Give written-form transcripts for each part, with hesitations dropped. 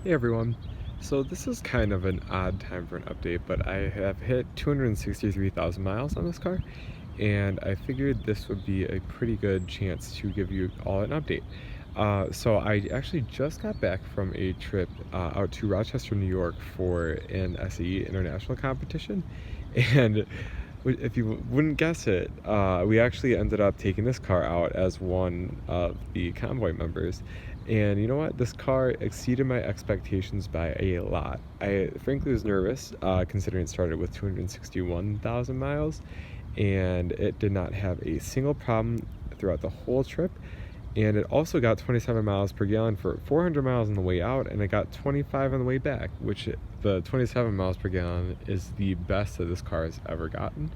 Hey everyone. So this is kind of an odd time for an update, but I have hit 263,000 miles on this car, and I figured this would be a pretty good chance to give you all an update. So I actually just got back from a trip out to Rochester, New York for an SAE international competition, and if you wouldn't guess it, we actually ended up taking this car out as one of the convoy members. And you know what? This car exceeded my expectations by a lot. I frankly was nervous, considering it started with 261,000 miles, and it did not have a single problem throughout the whole trip. And it also got 27 miles per gallon for 400 miles on the way out, and it got 25 on the way back, which the 27 miles per gallon is the best that this car has ever gotten.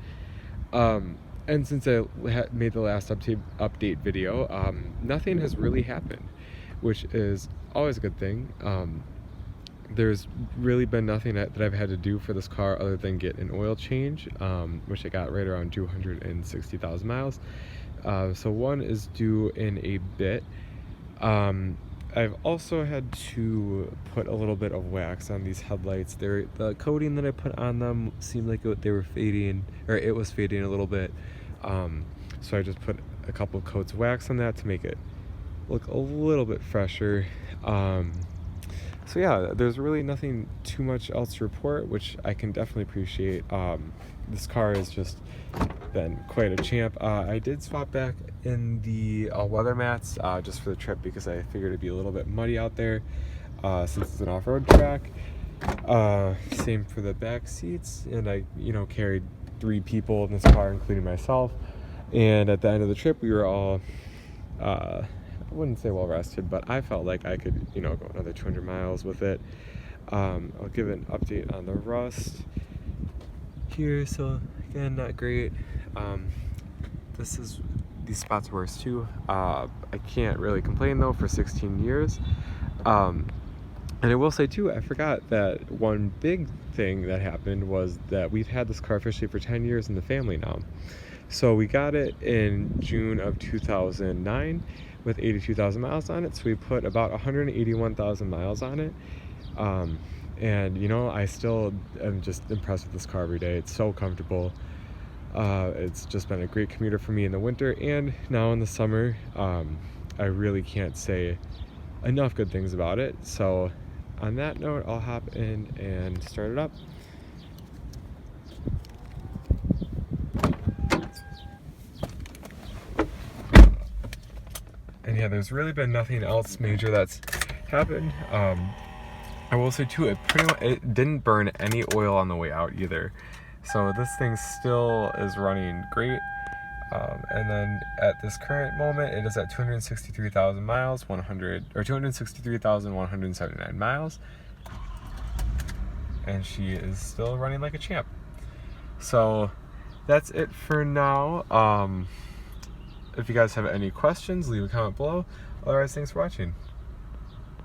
And since I made the last update video, nothing has really happened, which is always a good thing. There's really been nothing that I've had to do for this car other than get an oil change, which I got right around 260,000 miles. So one is due in a bit. I've also had to put a little bit of wax on these headlights. The coating that I put on them seemed like they were fading, or it was fading a little bit. So I just put a couple of coats of wax on that to make it look a little bit fresher. So yeah, there's really nothing too much else to report, which I can definitely appreciate. This car has just been quite a champ. I did swap back in the weather mats just for the trip because I figured it'd be a little bit muddy out there since it's an off-road track. Same for the back seats, and I carried 3 people in this car, including myself. And at the end of the trip, we were all I wouldn't say well rested, but I felt like I could go another 200 miles with it. I'll give an update on the rust here. So again, not great. These spots are worse too. I can't really complain though for 16 years. And I will say too, I forgot that one big thing that happened was that we've had this car officially for 10 years in the family now. So we got it in June of 2009 with 82,000 miles on it. So we put about 181,000 miles on it. And I still am just impressed with this car every day. It's so comfortable. It's just been a great commuter for me in the winter and now in the summer. I really can't say enough good things about it. So on that note, I'll hop in and start it up. And yeah, there's really been nothing else major that's happened. I will say too, it didn't burn any oil on the way out either. So this thing still is running great. And then at this current moment, it is at 263,000 miles, 263,179 miles. And she is still running like a champ. So that's it for now. If you guys have any questions, leave a comment below. Otherwise, thanks for watching.